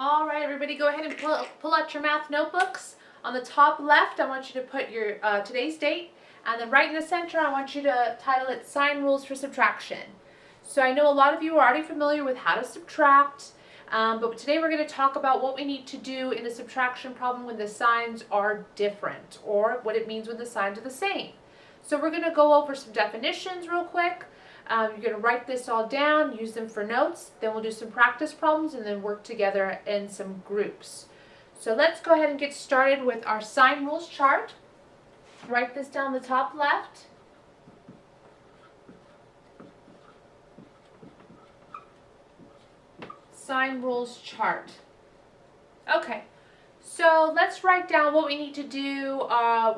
All right, everybody, go ahead and pull out your math notebooks. On the top left, I want you to put your today's date, and then right in the center, I want you to title it Sign Rules for Subtraction. So I know a lot of you are already familiar with how to subtract, but today we're going to talk about what we need to do in a subtraction problem when the signs are different, or what it means when the signs are the same. So we're going to go over some definitions real quick. You're going to write this all down, use them for notes, then we'll do some practice problems and then work together in some groups. So let's go ahead and get started with our sign rules chart. Write this down the top left. Sign rules chart. Okay, so let's write down what we need to do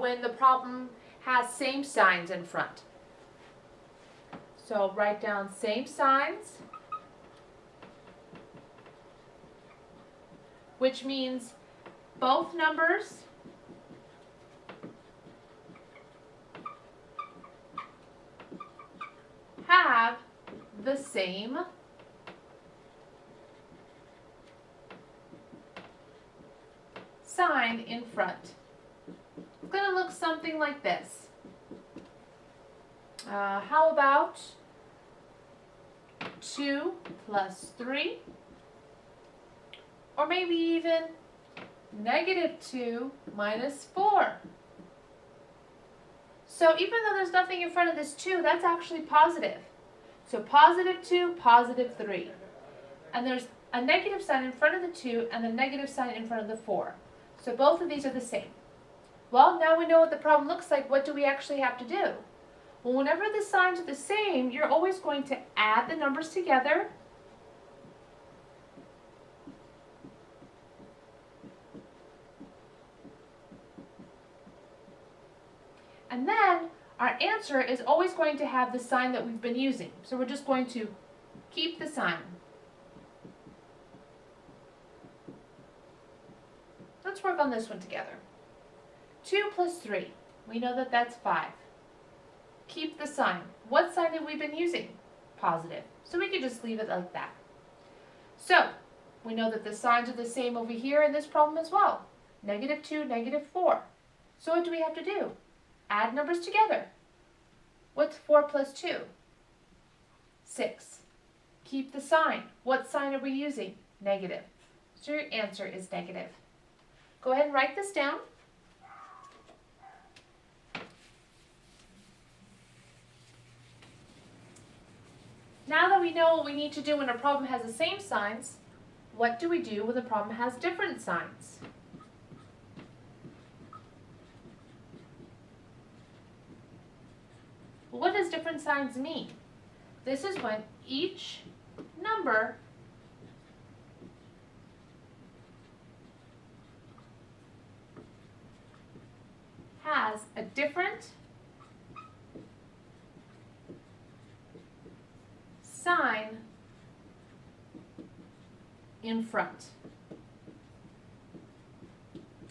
when the problem has same signs in front. So write down same signs, which means both numbers have the same sign in front. It's going to look something like this. How about 2 plus 3, or maybe even -2 minus 4. So even though there's nothing in front of this 2, that's actually positive. So +2, +3. And there's a negative sign in front of the 2 and the negative sign in front of the 4. So both of these are the same. Well, now we know what the problem looks like. What do we actually have to do? Well, whenever the signs are the same, you're always going to add the numbers together. And then our answer is always going to have the sign that we've been using. So we're just going to keep the sign. Let's work on this one together. 2 plus 3. We know that that's 5. Keep the sign. What sign have we been using? Positive. So we can just leave it like that. So we know that the signs are the same over here in this problem as well. -2, -4. So what do we have to do? Add numbers together. What's 4 plus 2? 6. Keep the sign. What sign are we using? Negative. So your answer is negative. Go ahead and write this down. Now that we know what we need to do when a problem has the same signs, what do we do when the problem has different signs? Well, what does different signs mean? This is when each number has a different sign in front.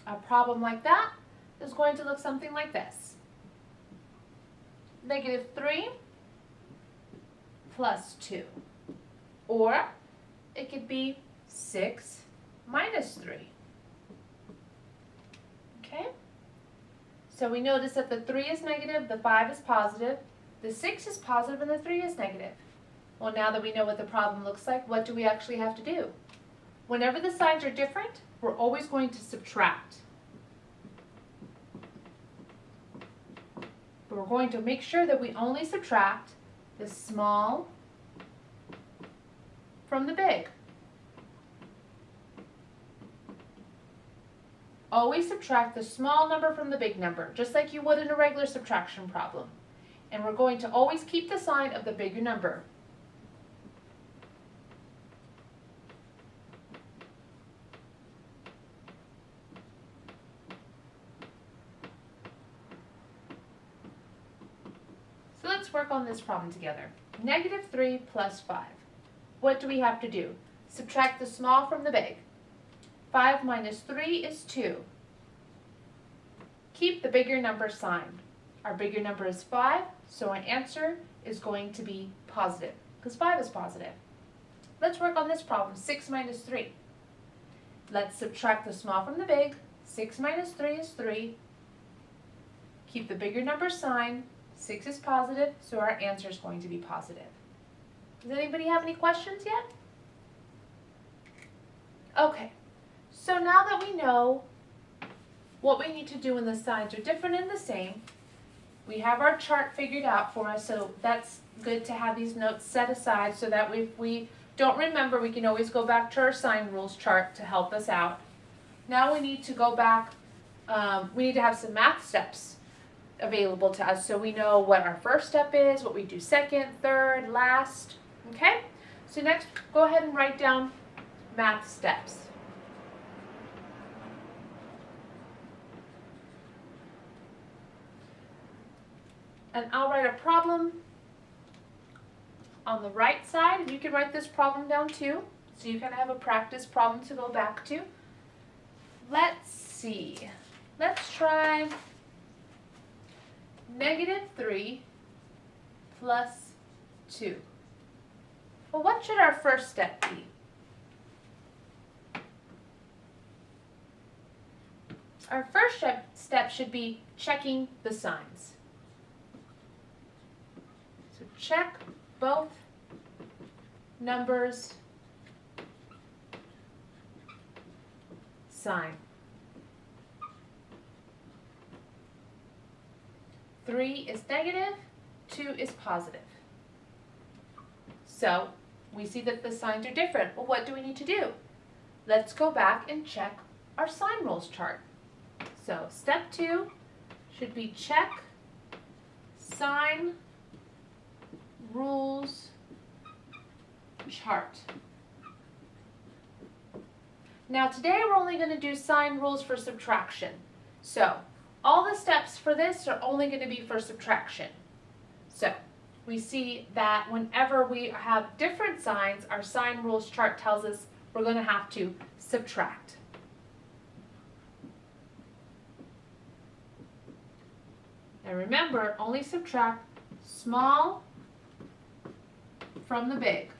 A problem like that is going to look something like this. -3 plus 2. Or it could be 6 minus 3. Okay? So we notice that the 3 is negative, the 5 is positive, the 6 is positive, and the 3 is negative. Well, now that we know what the problem looks like, what do we actually have to do? Whenever the signs are different, we're always going to subtract. But we're going to make sure that we only subtract the small from the big. Always subtract the small number from the big number, just like you would in a regular subtraction problem. And we're going to always keep the sign of the bigger number. So let's work on this problem together. -3 plus 5. What do we have to do? Subtract the small from the big. 5 minus 3 is 2. Keep the bigger number sign. Our bigger number is 5, so our answer is going to be positive, because 5 is positive. Let's work on this problem, 6 minus 3. Let's subtract the small from the big. 6 minus 3 is 3. Keep the bigger number sign. 6 is positive, so our answer is going to be positive. Does anybody have any questions yet? Okay, so now that we know what we need to do when the signs are different and the same, we have our chart figured out for us, so that's good to have these notes set aside so that if we don't remember, we can always go back to our sign rules chart to help us out. Now we need to go back, we need to have some math steps available to us so we know what our first step is, what we do second, third, last, okay? So next, go ahead and write down math steps. And I'll write a problem on the right side. You can write this problem down too, so you kind of have a practice problem to go back to. Let's see. Let's try -3 plus 2. Well, what should our first step be? Our first step should be checking the signs. So check both numbers' sign. 3 is negative, 2 is positive. So we see that the signs are different. Well, what do we need to do? Let's go back and check our sign rules chart. So step 2 should be check sign rules chart. Now today we're only going to do sign rules for subtraction. So all the steps for this are only going to be for subtraction. So we see that whenever we have different signs, our sign rules chart tells us we're going to have to subtract. And remember, only subtract small from the big.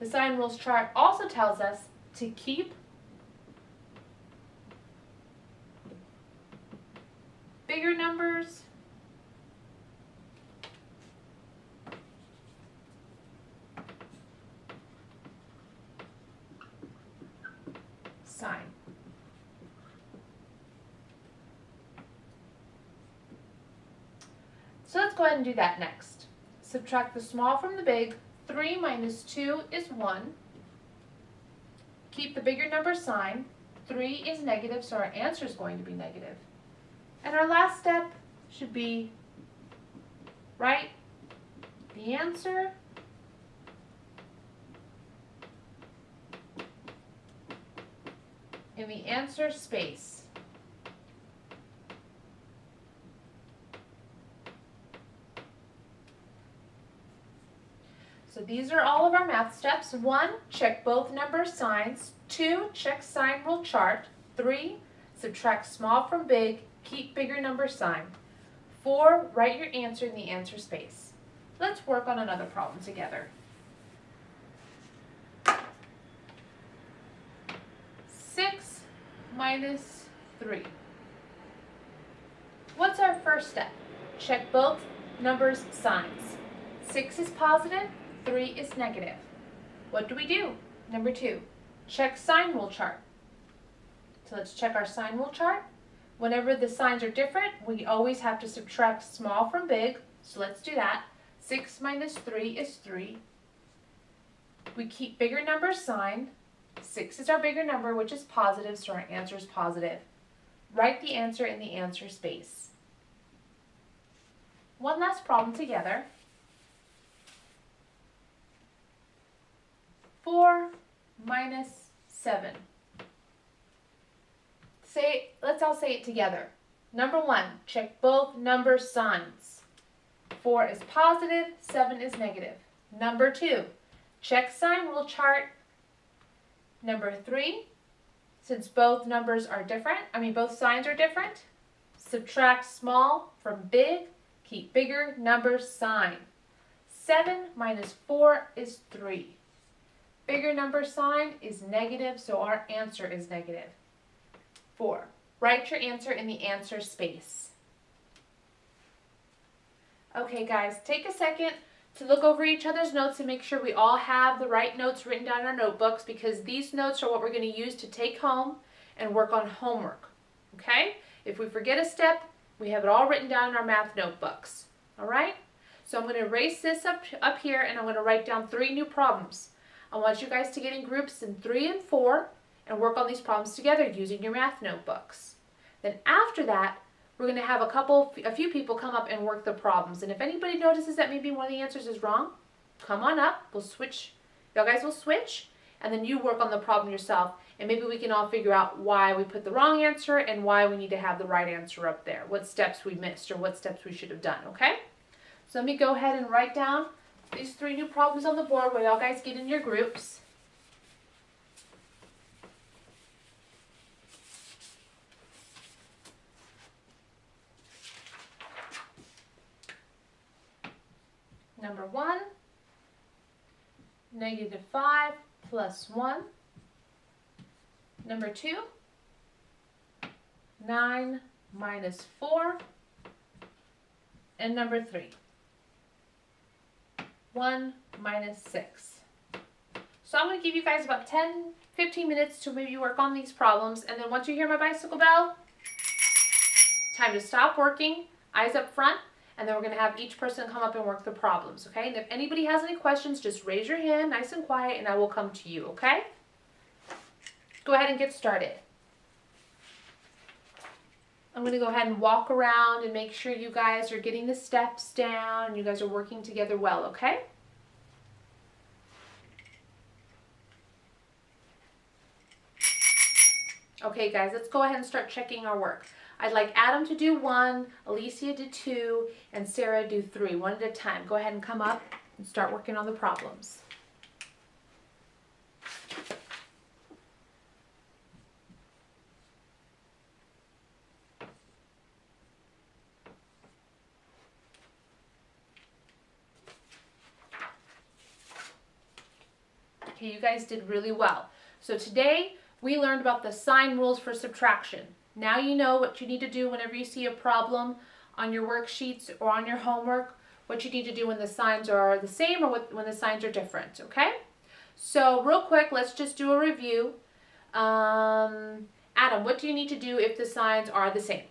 The sign rules chart also tells us to keep bigger numbers sign. So let's go ahead and do that next. Subtract the small from the big. 3 minus 2 is 1. Keep the bigger number sign. 3 is negative, so our answer is going to be negative. And our last step should be write the answer in the answer space. So these are all of our math steps. 1, check both number signs. 2, check sign rule chart. 3, subtract small from big. Keep bigger number sign. 4, write your answer in the answer space. Let's work on another problem together. 6 minus 3. What's our first step? Check both numbers' signs. 6 is positive, 3 is negative. What do we do? Number 2, check sign rule chart. So let's check our sign rule chart. Whenever the signs are different, we always have to subtract small from big. So let's do that. 6 minus 3 is 3. We keep bigger number sign. 6 is our bigger number, which is positive, so our answer is positive. Write the answer in the answer space. One last problem together. 4 minus 7. Let's all say it together. Number 1, check both number signs. 4 is positive, 7 is negative. Number 2, check sign rule chart. Number 3, since both numbers are different, both signs are different, subtract small from big, keep bigger number sign. 7 minus 4 is 3. Bigger number sign is negative, so our answer is negative. 4. Write your answer in the answer space. Okay guys, take a second to look over each other's notes and make sure we all have the right notes written down in our notebooks, because these notes are what we're going to use to take home and work on homework. Okay? If we forget a step, we have it all written down in our math notebooks. Alright? So I'm going to erase this up here, and I'm going to write down 3 new problems. I want you guys to get in groups in 3 and 4 and work on these problems together using your math notebooks. Then after that, we're going to have a few people come up and work the problems. And if anybody notices that maybe one of the answers is wrong, come on up. We'll switch. Y'all guys will switch, and then you work on the problem yourself. And maybe we can all figure out why we put the wrong answer and why we need to have the right answer up there. What steps we missed or what steps we should have done, okay? So let me go ahead and write down these 3 new problems on the board while y'all guys get in your groups. Number 1, -5 plus 1. Number 2, 9 minus 4. And number 3, 1 minus 6. So I'm going to give you guys about 10-15 minutes to maybe work on these problems, and then once you hear my bicycle bell, time to stop working, eyes up front, and then we're going to have each person come up and work the problems, okay? And if anybody has any questions, just raise your hand nice and quiet, and I will come to you, okay? Go ahead and get started. I'm going to go ahead and walk around and make sure you guys are getting the steps down and you guys are working together well, okay? Okay guys, let's go ahead and start checking our work. I'd like Adam to do 1, Alicia to 2, and Sarah do 3, one at a time. Go ahead and come up and start working on the problems. Okay, you guys did really well. So today we learned about the sign rules for subtraction. Now you know what you need to do whenever you see a problem on your worksheets or on your homework, what you need to do when the signs are the same or when the signs are different, okay? So real quick, let's just do a review. Adam, what do you need to do if the signs are the same?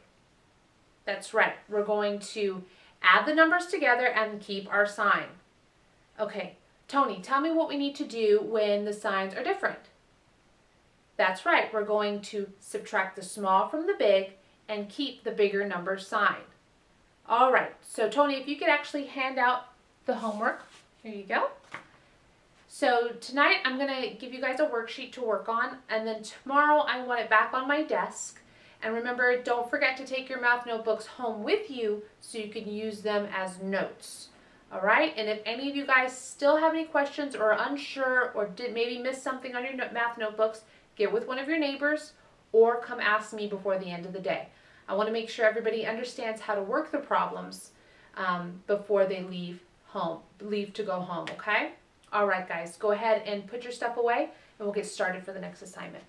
That's right. We're going to add the numbers together and keep our sign. Okay, Tony, tell me what we need to do when the signs are different. That's right, we're going to subtract the small from the big and keep the bigger number sign. All right, so Tony, if you could actually hand out the homework. Here you go. So tonight I'm going to give you guys a worksheet to work on, and then tomorrow I want it back on my desk. And remember, don't forget to take your math notebooks home with you so you can use them as notes. All right, and if any of you guys still have any questions or are unsure or did maybe miss something on your math notebooks, get with one of your neighbors or come ask me before the end of the day. I want to make sure everybody understands how to work the problems before they leave to go home, okay? All right, guys, go ahead and put your stuff away and we'll get started for the next assignment.